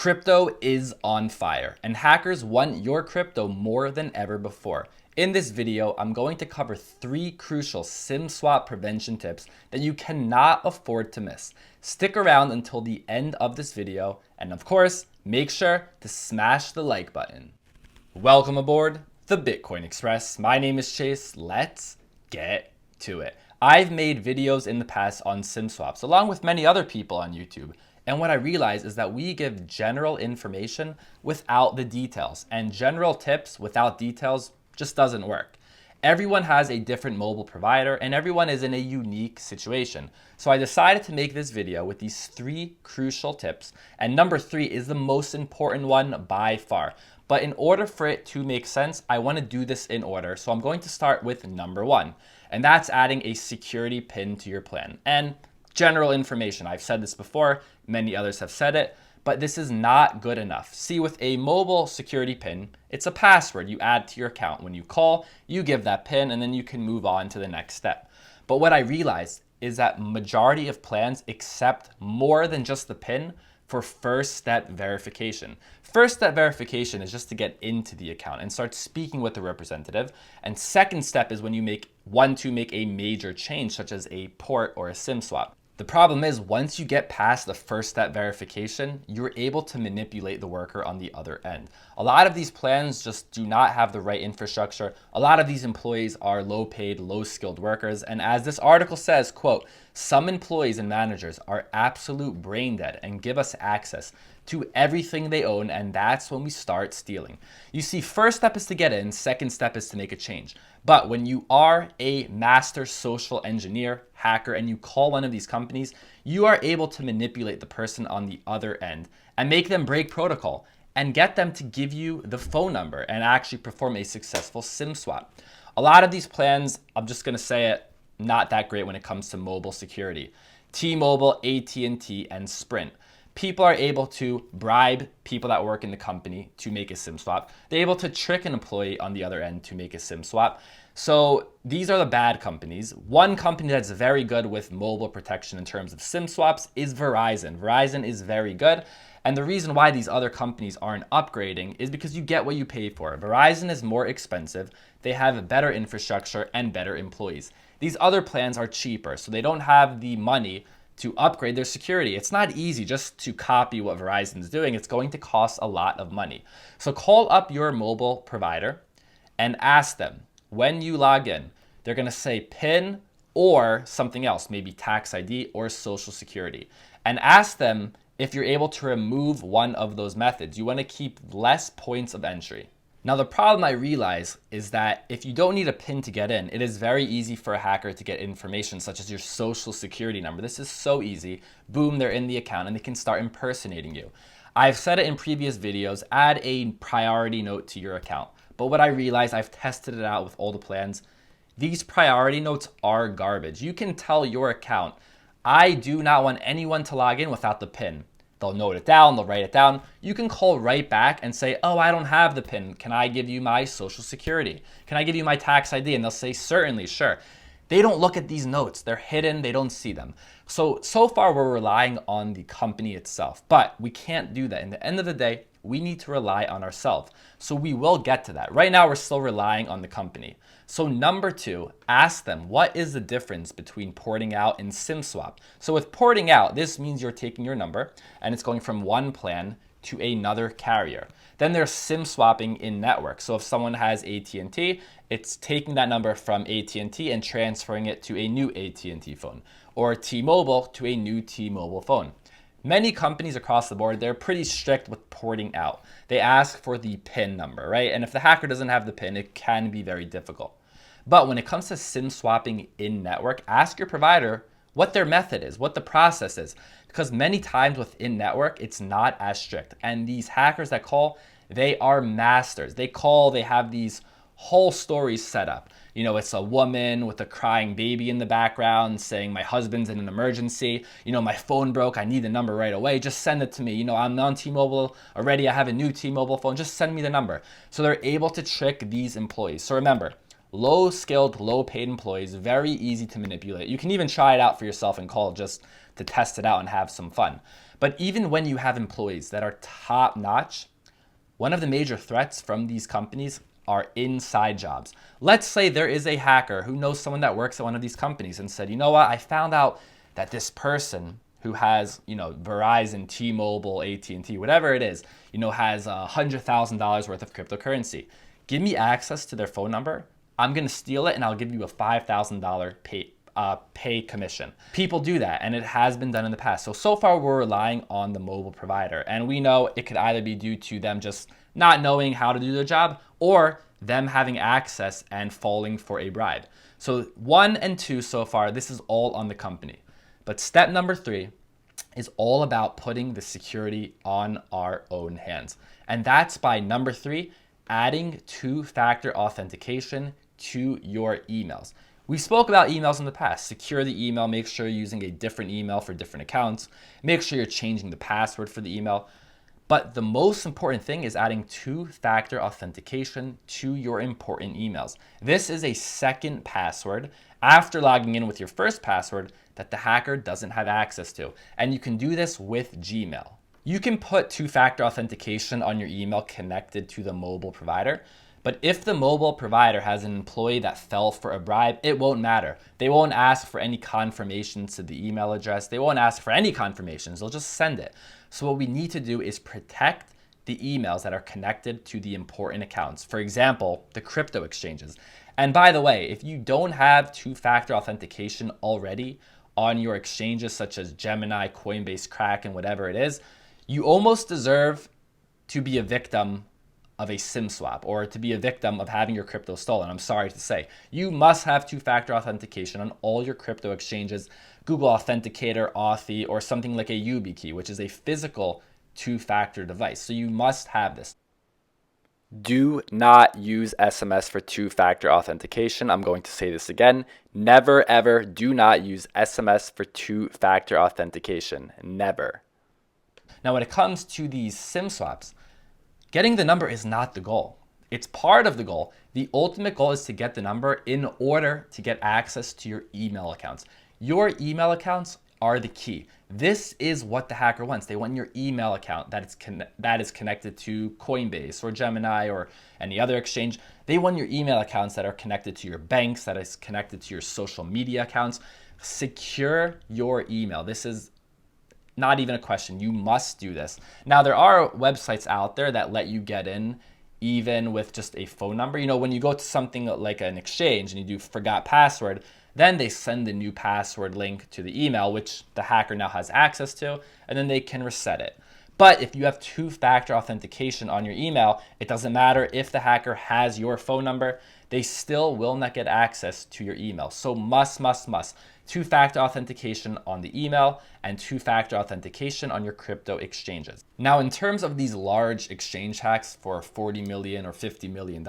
Crypto is on fire, and hackers want your crypto more than ever before. In this video, I'm going to cover 3 crucial SIM swap prevention tips that you cannot afford to miss. Stick around until the end of this video, and of course, make sure to smash the like button. Welcome aboard the Bitcoin Express. My name is Chase. Let's get to it. I've made videos in the past on SIM swaps, along with many other people on YouTube. And what I realize is that we give general information without the details, and general tips without details just doesn't work. Everyone has a different mobile provider and everyone is in a unique situation. So I decided to make this video with these 3 crucial tips, and number 3 is the most important one by far. But in order for it to make sense, I want to do this in order. So I'm going to start with number 1, and that's adding a security pin to your plan. And general information. I've said this before, many others have said it, but this is not good enough. See, with a mobile security pin, it's a password you add to your account. When you call, you give that pin and then you can move on to the next step. But what I realized is that majority of plans accept more than just the pin for first step verification. First step verification is just to get into the account and start speaking with the representative. And second step is when you want to make a major change, such as a port or a SIM swap. The problem is, once you get past the first step verification, you're able to manipulate the worker on the other end. A lot of these plans just do not have the right infrastructure. A lot of these employees are low paid, low skilled workers. And as this article says, quote, some employees and managers are absolute brain dead and give us access to everything they own, and that's when we start stealing. You see, first step is to get in, second step is to make a change. But when you are a master social engineer, hacker, and you call one of these companies, you are able to manipulate the person on the other end and make them break protocol and get them to give you the phone number and actually perform a successful SIM swap. A lot of these plans, I'm just gonna say it, not that great when it comes to mobile security. T-Mobile, AT&T, and Sprint. People are able to bribe people that work in the company to make a SIM swap. They're able to trick an employee on the other end to make a SIM swap. So these are the bad companies. One company that's very good with mobile protection in terms of SIM swaps is Verizon. Verizon is very good. And the reason why these other companies aren't upgrading is because you get what you pay for. Verizon is more expensive. They have a better infrastructure and better employees. These other plans are cheaper, so they don't have the money to upgrade their security. It's not easy just to copy what Verizon is doing. It's going to cost a lot of money. So call up your mobile provider and ask them, when you log in, they're gonna say PIN or something else, maybe tax ID or social security. And ask them if you're able to remove one of those methods. You wanna keep less points of entry. Now, the problem I realize is that if you don't need a PIN to get in, it is very easy for a hacker to get information such as your social security number. This is so easy. Boom, they're in the account and they can start impersonating you. I've said it in previous videos, add a priority note to your account. But what I realized, I've tested it out with all the plans, these priority notes are garbage. You can tell your account, I do not want anyone to log in without the PIN. They'll note it down, they'll write it down. You can call right back and say, oh, I don't have the PIN. Can I give you my social security? Can I give you my tax ID? And they'll say, certainly, sure. They don't look at these notes. They're hidden, they don't see them. So far we're relying on the company itself, but we can't do that. In the end of the day, we need to rely on ourselves. So we will get to that. Right now, we're still relying on the company. So number 2, ask them, what is the difference between porting out and SIM swap? So with porting out, this means you're taking your number and it's going from one plan to another carrier. Then there's SIM swapping in network. So if someone has AT&T, it's taking that number from AT&T and transferring it to a new AT&T phone, or T-Mobile to a new T-Mobile phone. Many companies across the board, they're pretty strict with porting out. They ask for the PIN number, right? And if the hacker doesn't have the PIN, it can be very difficult. But when it comes to SIM swapping in network, ask your provider what their method is, what the process is. Because many times within network, it's not as strict. And these hackers that call, they are masters. They call, they have these whole stories set up. You know, it's a woman with a crying baby in the background saying, my husband's in an emergency. You know, my phone broke. I need the number right away. Just send it to me. You know, I'm on T-Mobile already. I have a new T-Mobile phone. Just send me the number. So they're able to trick these employees. So remember, low skilled, low paid employees, very easy to manipulate. You can even try it out for yourself and call just to test it out and have some fun. But even when you have employees that are top notch, one of the major threats from these companies are inside jobs. Let's say there is a hacker who knows someone that works at one of these companies and said, you know what, I found out that this person who has, Verizon, T-Mobile, AT&T, whatever it is, has $100,000 worth of cryptocurrency. Give me access to their phone number. I'm going to steal it and I'll give you a $5,000 pay commission. People do that, and it has been done in the past. So far we're relying on the mobile provider, and we know it could either be due to them just not knowing how to do their job or them having access and falling for a bribe. So 1 and 2 so far, this is all on the company. But step number 3 is all about putting the security on our own hands. And that's by number 3, adding two-factor authentication to your emails. We spoke about emails in the past. Secure the email, make sure you're using a different email for different accounts. Make sure you're changing the password for the email. But the most important thing is adding two-factor authentication to your important emails. This is a second password after logging in with your first password that the hacker doesn't have access to. And you can do this with Gmail. You can put two-factor authentication on your email connected to the mobile provider. But if the mobile provider has an employee that fell for a bribe, it won't matter. They won't ask for any confirmations to the email address. They won't ask for any confirmations. They'll just send it. So what we need to do is protect the emails that are connected to the important accounts. For example, the crypto exchanges. And by the way, if you don't have two-factor authentication already on your exchanges such as Gemini, Coinbase, Kraken, whatever it is, you almost deserve to be a victim of a SIM swap or to be a victim of having your crypto stolen. I'm sorry to say. You must have two-factor authentication on all your crypto exchanges, Google Authenticator, Authy, or something like a YubiKey, which is a physical two-factor device. So you must have this. Do not use SMS for two-factor authentication. I'm going to say this again. Never, ever do not use SMS for two-factor authentication. Never. Now, when it comes to these SIM swaps, getting the number is not the goal. It's part of the goal. The ultimate goal is to get the number in order to get access to your email accounts. Your email accounts are the key. This is what the hacker wants. They want your email account that is connected to Coinbase or Gemini or any other exchange. They want your email accounts that are connected to your banks, that is connected to your social media accounts. Secure your email. This is not even a question. You must do this. Now, there are websites out there that let you get in even with just a phone number. When you go to something like an exchange and you do forgot password, then they send the new password link to the email, which the hacker now has access to, and then they can reset it. But if you have two-factor authentication on your email, it doesn't matter if the hacker has your phone number, they still will not get access to your email. So must. Two-factor authentication on the email and two-factor authentication on your crypto exchanges. Now, in terms of these large exchange hacks for $40 million or $50 million,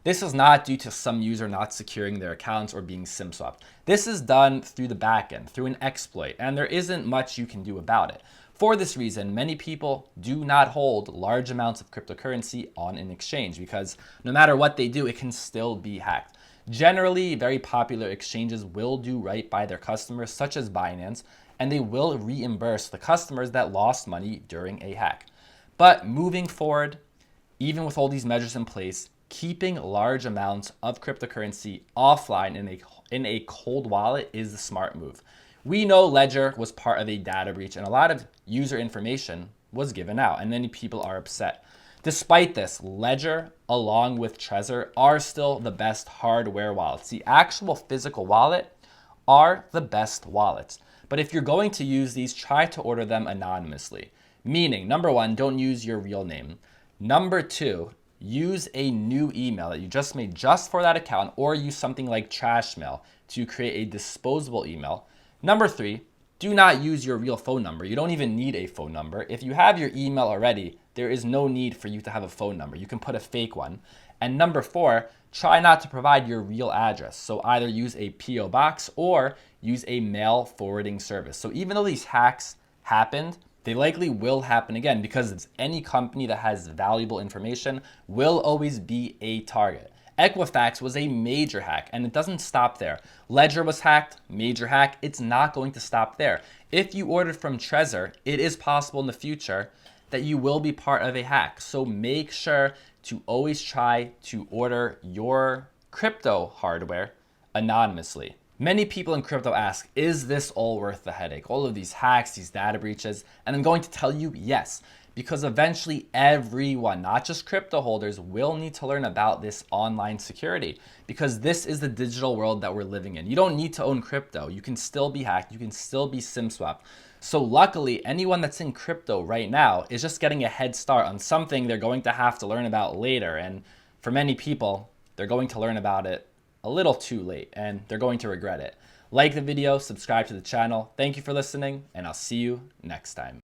this is not due to some user not securing their accounts or being SIM swapped. This is done through the backend, through an exploit, and there isn't much you can do about it. For this reason, many people do not hold large amounts of cryptocurrency on an exchange because no matter what they do, it can still be hacked. Generally, very popular exchanges will do right by their customers, such as Binance, and they will reimburse the customers that lost money during a hack. But moving forward, even with all these measures in place, keeping large amounts of cryptocurrency offline in a cold wallet is the smart move. We know Ledger was part of a data breach and a lot of user information was given out, and many people are upset. Despite this, Ledger, along with Trezor, are still the best hardware wallets. The actual physical wallet are the best wallets. But if you're going to use these, try to order them anonymously. Meaning, number 1, don't use your real name. Number 2, use a new email that you just made just for that account, or use something like trash mail to create a disposable email. Number 3, do not use your real phone number. You don't even need a phone number. If you have your email already, there is no need for you to have a phone number. You can put a fake one. And number 4, try not to provide your real address. So either use a PO box or use a mail forwarding service. So even though these hacks happened, they likely will happen again because any company that has valuable information will always be a target. Equifax was a major hack, and it doesn't stop there. Ledger was hacked, major hack. It's not going to stop there. if you ordered from Trezor, it is possible in the future that you will be part of a hack. So make sure to always try to order your crypto hardware anonymously. Many people in crypto ask, is this all worth the headache? All of these hacks, these data breaches? And I'm going to tell you yes, because eventually everyone, not just crypto holders, will need to learn about this online security, because this is the digital world that we're living in. You don't need to own crypto. You can still be hacked. You can still be SIM swapped. So luckily, anyone that's in crypto right now is just getting a head start on something they're going to have to learn about later. And for many people, they're going to learn about it a little too late, and they're going to regret it. Like the video, subscribe to the channel. Thank you for listening, and I'll see you next time.